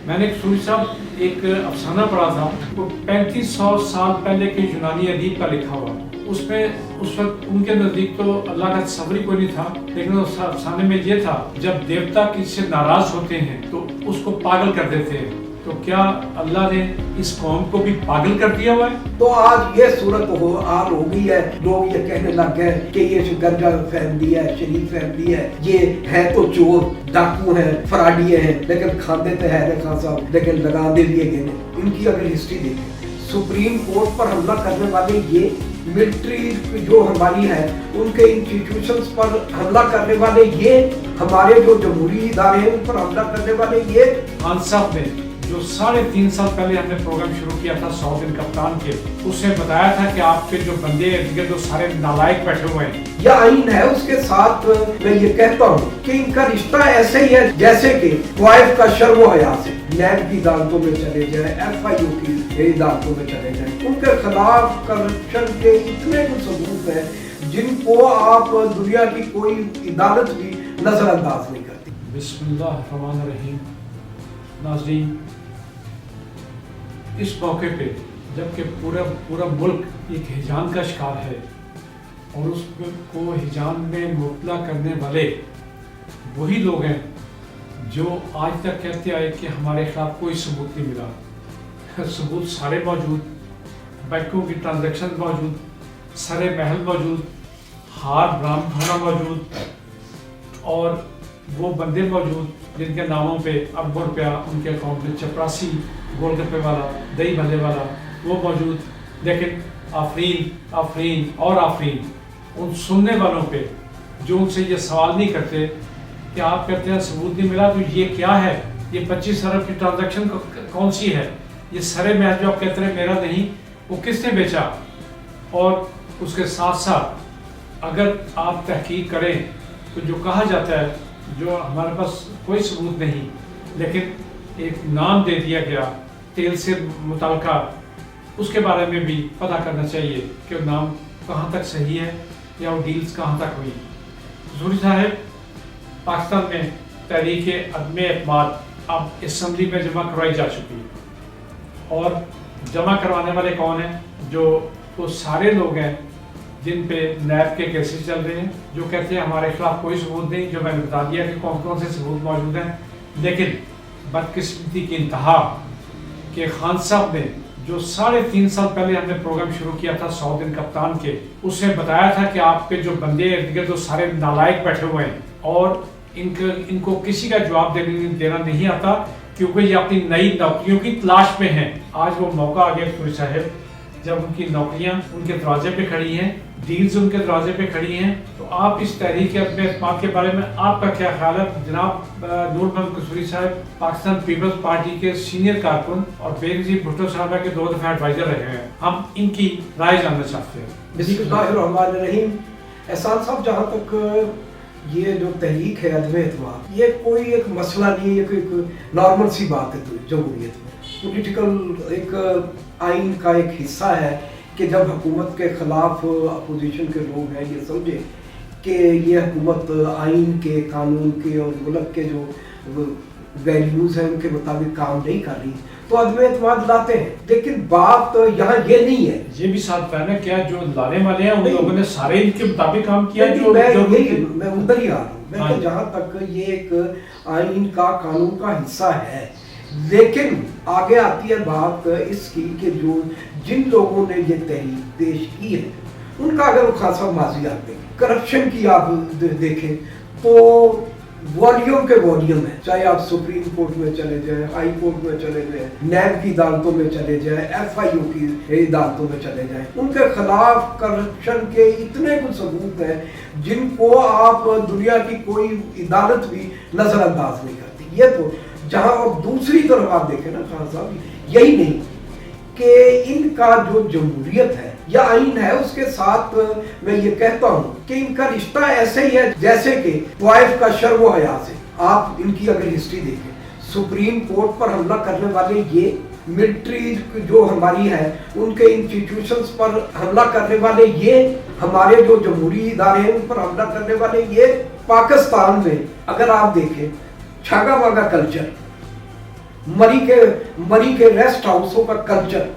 मैंने सूरी साहब एक अफसाना पढ़ा था, वो 3500 साल पहले के यूनानी अदीब का लिखा हुआ। उसमें उस वक्त उनके नजदीक तो अल्लाह का तस्वर ही कोई नहीं था, लेकिन उस अफसाने में ये था, जब देवता किसी से नाराज होते हैं तो उसको पागल कर देते हैं। तो क्या अल्लाह ने इस कौम को भी पागल कर दिया हुआ है? तो आज ये सूरत आम हो गई है, लोग ये कहने लग गए कि ये गंजा फैमिली है, शरीफ फैमिली है, ये है तो चोर डाकू है, फराडिये हैं, लेकिन खाते तो है खान साहब, लेकिन लगाते भी है। इनकी अगर हिस्ट्री देखें, सुप्रीम कोर्ट पर हमला करने वाले ये, मिलिट्री जो हमारी है उनके इंस्टीट्यूशंस पर हमला करने वाले ये, हमारे जो जमहूरी इदारे हैं उन पर हमला करने वाले ये। खान साहब ने जो 3.5 साल पहले हमने प्रोग्राम शुरू किया था 100 दिन कप्तान के, उससे बताया था कि आपके जो बंदे हैं जो सारे नालायक बैठे हुए हैं, यह आइन है। उसके साथ मैं ये कहता हूँ कि इनका रिश्ता ऐसे ही है जैसे कि वाइफ का शर्म हया से, नैब की अदालतों में चले जाए, FIU की अदालतों में चले जाए, उनके खिलाफ करप्शन के इतने कुछ सबूत हैं जिनको आप दुनिया की कोई अदालत भी नजरअंदाज नहीं करती। बिस्मिल्लाहिर्रहमानिर्रहीम। नाज़रीन, इस मौके पे जबकि पूरा मुल्क एक हिजान का शिकार है और उसको हिजान में मुब्तला करने वाले वही लोग हैं जो आज तक कहते आए कि हमारे खिलाफ कोई सबूत नहीं मिला। सबूत सारे मौजूद, बैंकों की ट्रांजैक्शन मौजूद, सारे महल मौजूद, हार ब्राह्मणा मौजूद और वो बंदे मौजूद जिनके नामों पे अरबों रुपया उनके अकाउंट में, चपरासी, गोलगप्पे वाला, दही भल्ले वाला, वो मौजूद। लेकिन आफरीन और आफरीन उन सुनने वालों पे जो उनसे ये सवाल नहीं करते कि आप कहते हैं सबूत नहीं मिला, तो ये क्या है, ये 25 अरब की ट्रांजैक्शन कौन सी है, ये सारे महल जो आप कहते हैं मेरा नहीं, वो किसने बेचा। और उसके साथ साथ अगर आप तहकीक करें तो जो कहा जाता है, जो हमारे पास कोई सबूत नहीं लेकिन एक नाम दे दिया गया तेल से मुताल्लिका, उसके बारे में भी पता करना चाहिए कि वो नाम कहाँ तक सही है या वो डील्स कहाँ तक हुई। सूरी साहब, पाकिस्तान में तहरीक अदम एतमाद अब असम्बली में जमा करवाई जा चुकी है और जमा करवाने वाले कौन हैं? जो वो सारे लोग हैं जिन पे नैब के केसेस चल रहे हैं, जो कहते हैं हमारे खिलाफ कोई सबूत नहीं, जो मैंने बता दिया कि कौन कौन से सबूत मौजूद हैं। लेकिन बदकिस्मती की इंतहा कि खान साहब ने जो 3.5 साल पहले हमने प्रोग्राम शुरू किया था 100 दिन कप्तान के, उससे बताया था कि आपके जो बंदे इर्द जो सारे नालायक बैठे हुए हैं और इनको किसी का जवाब देना नहीं आता, क्योंकि ये अपनी नई नौकरियों की तलाश में हैं। आज वो मौका आ गया सूरी साहब जब उनकी नौकरियां उनके दरवाजे पे खड़ी हैं, डील्स उनके दरवाजे पे खड़ी हैं। तो आप इस तहरीक अदम एतमाद के बारे में आपका क्या ख्याल है? जनाब नूर मोहम्मद कसूरी साहब पाकिस्तान पीपल्स पार्टी के सीनियर कारकुन और बेनज़ीर भुट्टो साहबा के 2 दफा एडवाइजर रहे हैं, हम इनकी राय जानना चाहते हैं। बिस्मिल्लाहिर्रहमानिर्रहीम। एहसान साहब, जहाँ तक ये जो तहरीक है अदम एतमाद, ये कोई एक मसला नहीं है, कोई नॉर्मल सी बात है जमहूरियत में। पॉलिटिकल एक आइन का एक हिस्सा है कि जब हुकूमत के खिलाफ अपोजिशन के लोग हैं ये समझे कि ये हुकूमत आइन के, कानून के और मुल्क के जो वैल्यूज़ हैं उनके मुताबिक काम नहीं कर रही, तो अदम एतमाद लाते हैं। लेकिन बात यहाँ ये नहीं है, ये भी साथ पहले क्या जो लाने वाले हैं उन लोगों ने सारे इनके मुताबिक काम किया। मैं उधर ही आ रहा हूँ। मैं जहाँ तक ये एक आइन का, कानून का हिस्सा है, लेकिन आगे आती है बात इसकी कि जो जिन लोगों ने ये तहरीक पेश की है उनका अगर खासा माजी आप देखें, करप्शन की आप देखें तो वॉल्यूम के वॉल्यूम है। चाहे आप सुप्रीम कोर्ट में चले जाए, हाई कोर्ट में चले जाए, नैब की अदालतों में चले जाए, FIU की अदालतों में चले जाए, उनके खिलाफ करप्शन के इतने कुछ सबूत हैं जिनको आप दुनिया की कोई अदालत भी नजरअंदाज नहीं करती। ये तो जहां, और दूसरी तरफ आप देखें ना खान साहब, यही नहीं कि इनका जो जमहूरियत है या आइन है, उसके साथ मैं ये कहता हूँ कि इनका रिश्ता ऐसे ही है जैसे कि वाइफ का शर्म हया से। आप इनकी अगर हिस्ट्री देखें, सुप्रीम कोर्ट पर हमला करने वाले ये, मिलिट्री जो हमारी है उनके इंस्टीट्यूशंस पर हमला करने वाले ये, हमारे जो जमहूरी इदारे हैं उन पर हमला करने वाले ये। पाकिस्तान में अगर आप देखें छागा वागा कल्चर, मरी के रेस्ट हाउसों का कल्चर,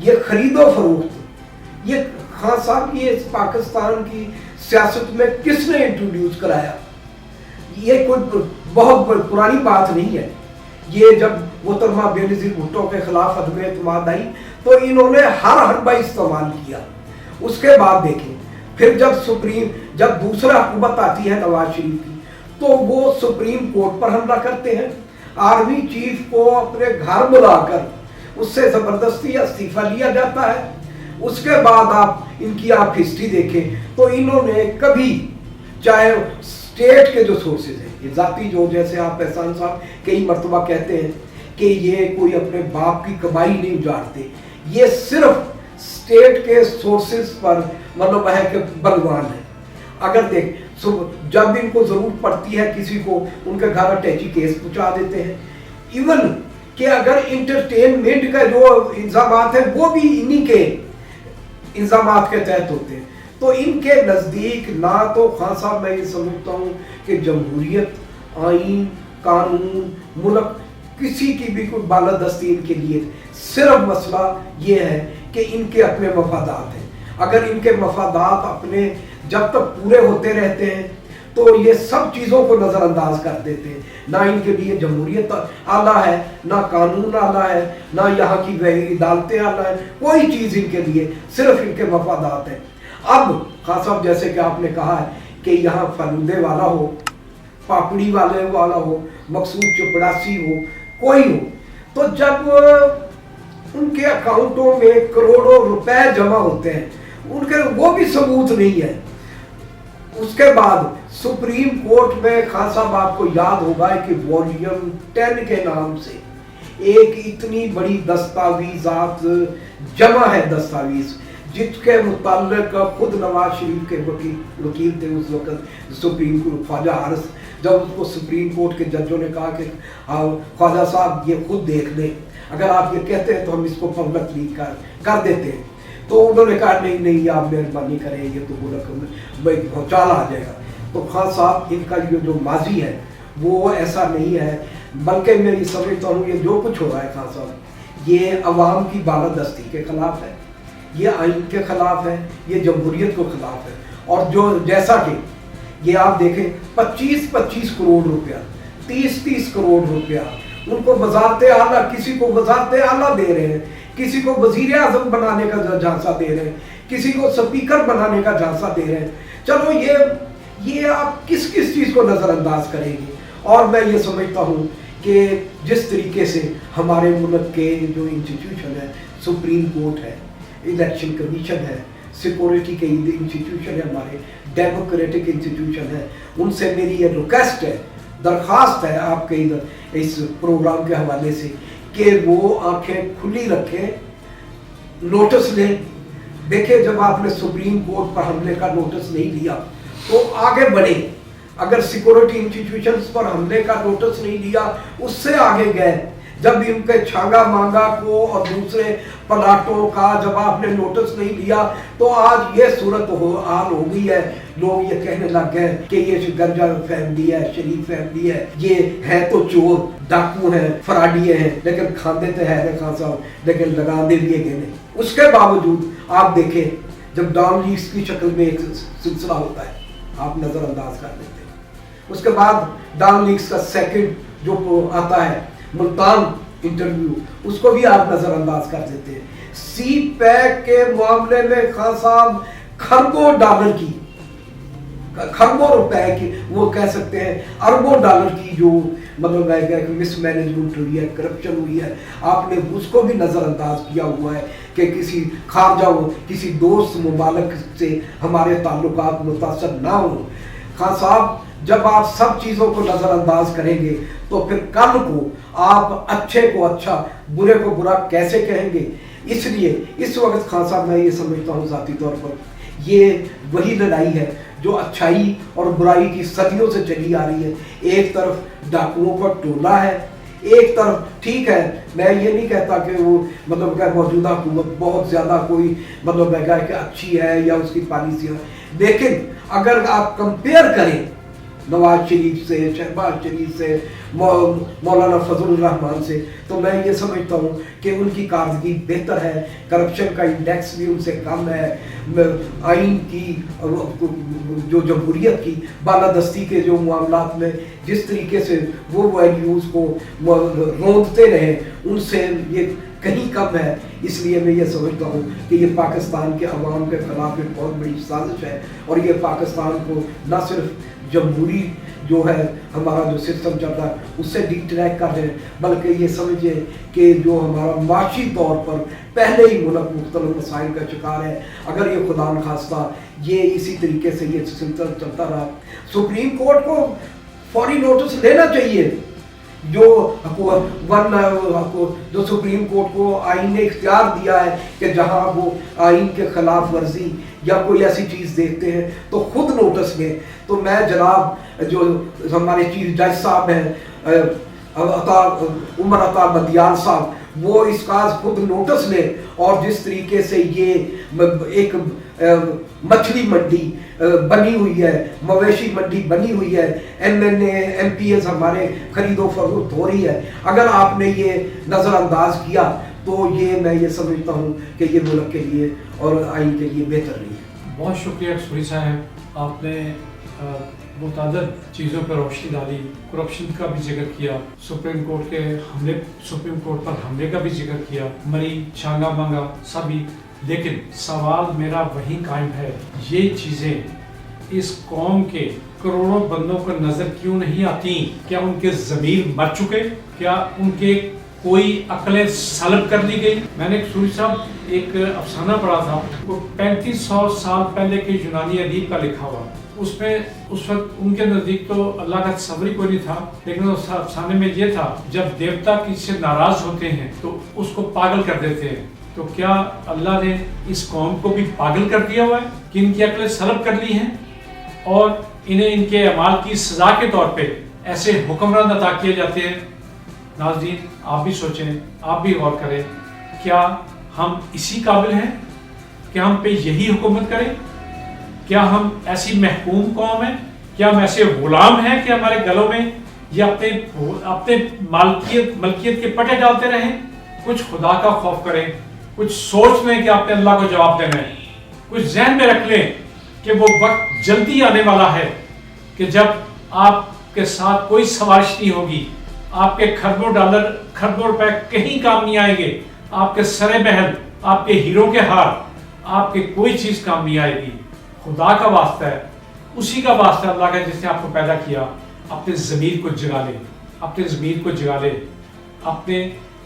ये खरीदो फरोख्त, ये खान साहब ये पाकिस्तान की सियासत में किसने इंट्रोड्यूस कराया? ये कोई बहुत पुरानी बात नहीं है। ये जब मोहतरमा बेनज़ीर भुट्टो के खिलाफ अदम एतमाद आई तो इन्होंने हर हरबा इस्तेमाल किया। उसके बाद देखें, फिर जब दूसरा हुकूमत आती है नवाज शरीफ की, तो वो सुप्रीम कोर्ट पर हमला करते हैं, आर्मी चीफ को अपने घर बुलाकर उससे जबरदस्ती इस्तीफा लिया जाता है। उसके बाद आप हिस्ट्री देखें तो इन्होंने कभी, चाहे स्टेट के जो सोर्सेज हैं, ये जाती जो, जैसे आप एहसान साहब कई मरतबा कहते हैं कि ये कोई अपने बाप की कमाई नहीं उजाड़ते, ये सिर्फ स्टेट के सोर्सेज पर मतलब है कि बलवान है। अगर देख जब इनको जरूरत पड़ती है किसी को, उनके घर अटैची केस पहुंचा देते हैं। इवन कि अगर इंटरटेनमेंट का जो इंतजाम है वो भी इन्हीं के इंतजाम के तहत होते हैं। तो इनके नज़दीक ना तो खान साहब, मैं ये समझता हूँ कि जमहूरियत, आइन, कानून, मुल्क, किसी की भी कोई बालादस्ती इनके लिए, सिर्फ मसला ये है कि इनके अपने मफादात हैं। अगर इनके मफादात अपने जब तक पूरे होते रहते हैं तो ये सब चीज़ों को नज़रअंदाज कर देते हैं। ना इनके लिए जमहूरियत आला है, ना कानून आला है, ना यहाँ की वही अदालतें आला है, कोई चीज़ इनके लिए, सिर्फ इनके मफादात हैं। अब खान साहब जैसे कि आपने कहा है कि यहाँ फलूदे वाला हो, पापड़ी वाला हो, मकसूद चपड़ासी हो, कोई हो, तो जब उनके अकाउंटों में करोड़ों रुपए जमा होते हैं, उनके वो भी सबूत नहीं है। उसके बाद सुप्रीम कोर्ट में खान साहब आपको याद होगा कि वॉल्यूम 10 के नाम से एक इतनी बड़ी दस्तावेजात जमा है, दस्तावेज जिसके मुताल्लिक खुद नवाज शरीफ के वकील थे उस वक्त सुप्रीम कोर्ट, ख्वाजा हारिस, जब उसको सुप्रीम कोर्ट के जजों ने कहा कि ख्वाजा साहब ये खुद देख लें, अगर आप ये कहते हैं तो हम इसको पब्लिकली कर देते हैं। तो उन्होंने कहा नहीं आप मेहरबानी करें, ये तो मुल्क भौचाल आ जाएगा। तो खान साहब इनका ये जो माजी है वो ऐसा नहीं है, बल्कि मैं ये समझता हूँ ये जो कुछ हो रहा है खान साहब, ये अवाम की बालादस्ती के खिलाफ है, ये आइन के खिलाफ है, ये जमहूरियत के खिलाफ है। और जो जैसा कि ये आप देखें 25-25 करोड़ रुपया, 30-30 करोड़ रुपया उनको वजारत आला, किसी को वजारत आला दे रहे हैं, किसी को वजीर आजम बनाने का झांसा दे रहे हैं, किसी को स्पीकर बनाने का झांसा दे रहे हैं। चलो ये आप किस चीज़ को नज़रअंदाज करेंगे। और मैं ये समझता हूँ कि जिस तरीके से हमारे मुल्क के जो इंस्टीट्यूशन है, सुप्रीम कोर्ट है, इलेक्शन कमीशन है, सिक्योरिटी के इंस्टीट्यूशन है, हमारे डेमोक्रेटिक इंस्टीट्यूशन है, उनसे मेरी ये रिक्वेस्ट है, दरख्वास्त है आपके इधर इस प्रोग्राम के हवाले से कि वो आंखें खुली रखें, नोटिस लें। देखिए, जब आपने सुप्रीम कोर्ट पर हमले का नोटिस नहीं लिया तो आगे बढ़े। अगर सिक्योरिटी इंस्टीट्यूशंस पर हमले का नोटिस नहीं लिया, उससे आगे गए, जब इनके छांगा मांगा को और दूसरे प्लाटों का जब आपने नोटिस नहीं लिया, तो आज ये सूरत हाल हो गई है। लोग ये कहने लग गए कि ये गंजा फैमिली है, शरीफ फैमिली है, ये है तो चोर, डाकू हैं, फराडिये हैं, लेकिन खाते तो है खान साहब, लेकिन लगाते भी है नहीं। उसके बावजूद आप देखें, जब डॉन लीग्स की शक्ल में एक सिलसिला होता है, आप नज़रअंदाज कर देते हैं। उसके बाद डॉन लीग्स का सेकंड जो आता है, मुल्तान इंटरव्यू, उसको भी आप नज़रअंदाज कर देते हैं। सी पैक के मामले में खान साहब खरबों डॉलर की, खरबों रुपए की, वो कह सकते हैं अरबों डॉलर की जो मतलब मिसमैनेजमेंट हुई है, करप्शन हुई है, आपने उसको भी नज़रअंदाज किया हुआ है कि किसी खारजा किसी दोस्त मुमालिक से हमारे ताल्लुकात मुतासर ना हो। खान साहब, जब आप सब चीज़ों को नज़रअंदाज करेंगे तो फिर कल को आप अच्छे को अच्छा, बुरे को बुरा कैसे कहेंगे। इसलिए इस वक्त खान साहब, मैं ये समझता हूँ ज़ाती तौर पर, ये वही लड़ाई है जो अच्छाई और बुराई की सदियों से चली आ रही है। एक तरफ डाकुओं का टोला है, एक तरफ, ठीक है, मैं ये नहीं कहता कि वो मतलब मौजूदा हुकूमत बहुत ज़्यादा कोई मतलब कि अच्छी है या उसकी पॉलिसियाँ, लेकिन अगर आप कंपेयर करें नवाज शरीफ से, शहबाज शरीफ से, मौलाना फजलुर रहमान से, तो मैं ये समझता हूँ कि उनकी कारदगी बेहतर है, करप्शन का इंडेक्स भी उनसे कम है, आइन की जो जमहूरियत की बालादस्ती के जो मामलात में जिस तरीके से वो वैल्यूज़ को रोंदते रहे उनसे ये कहीं कम है। इसलिए मैं ये समझता हूँ कि ये पाकिस्तान के अवाम के ख़िलाफ़ एक बहुत बड़ी साजिश है और ये पाकिस्तान को न सिर्फ जमहूरी जो है हमारा जो सिस्टम चल रहा है उससे डिट्रैक्ट कर रहे हैं, बल्कि ये समझिए कि जो हमारा माशी तौर पर पहले ही मुल्क मुख्तलिफ मसाइल का शिकार है। अगर ये खुदा न खास्ता ये इसी तरीके से ये सिलसिला चलता रहा, सुप्रीम कोर्ट को फौरी नोटिस लेना चाहिए। जो जो सुप्रीम कोर्ट को आइन ने इख्तियार दिया है कि जहां वो आइन के खिलाफ वर्जी या कोई ऐसी चीज़ देखते हैं तो खुद नोटिस लें। तो मैं जनाब जो हमारे चीफ जज साहब हैं उमर अता बदियाल साहब, वो इसका खुद नोटिस लें और जिस तरीके से ये एक मछली मंडी बनी हुई है, मवेशी मंडी बनी हुई है, MNA MPs हमारे खरीदो फरोख्त हो रही है, अगर आपने ये नज़रअंदाज किया तो ये मैं ये समझता हूँ कि ये मुल्क के लिए और आइन के लिए बेहतर नहीं है। बहुत शुक्रिया सूरी साहब, आपने मुतअद्दिद चीज़ों पर रोशनी डाली, करप्शन का भी जिक्र किया, सुप्रीम कोर्ट पर हमले का भी जिक्र किया, मरी शांगा मांगा सभी। लेकिन सवाल मेरा वही कायम है, ये चीज़ें इस कौम के करोड़ों बंदों को नज़र क्यों नहीं आती? क्या उनके ज़मीर मर चुके? क्या उनके कोई अक्लें सल्ब कर ली गई? मैंने सूरी साहब एक अफसाना पढ़ा था, वो 3500 साल पहले के यूनानी अदीब का लिखा हुआ। उसमें उस वक्त उनके नज़दीक तो अल्लाह का तस्वर ही कोई नहीं था, लेकिन उस अफसाने में ये था, जब देवता किसी से नाराज़ होते हैं तो उसको पागल कर देते हैं। तो क्या अल्लाह ने इस कौम को भी पागल कर दिया हुआ है कि इनकी अक्लें सल्ब कर ली हैं और इन्हें इनके अमाल की सज़ा के तौर पे ऐसे हुक्मरान अता किए जाते हैं? नाज़रीन, आप भी सोचें, आप भी गौर करें, क्या हम इसी काबिल हैं कि हम पे यही हुकूमत करें? क्या हम ऐसी महकूम कौम हैं? क्या हम ऐसे गुलाम हैं कि हमारे गलों में ये अपने मलकियत के पटे डालते रहें? कुछ खुदा का खौफ करें, कुछ सोच लें कि आपने अल्लाह को जवाब देना है, कुछ जहन में रख लें कि वो वक्त जल्दी आने वाला है कि जब आपके साथ कोई सवारिश नहीं होगी, आपके खरबों डॉलर खरबों रुपए कहीं काम नहीं आएंगे, आपके सरे महल, आपके हीरो के हार, आपके कोई चीज़ काम नहीं आएगी। खुदा का वास्ता है, उसी का वास्ता अल्लाह का जिसने आपको पैदा किया, अपने ज़मीर को जगा ले, अपने ज़मीर को जगा ले, अपने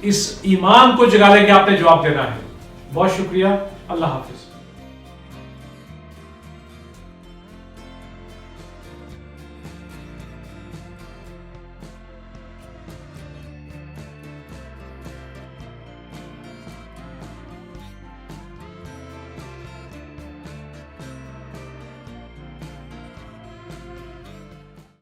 इस ईमान को जगा ले कि आपने जवाब देना है। बहुत शुक्रिया, अल्लाह हाफिज़।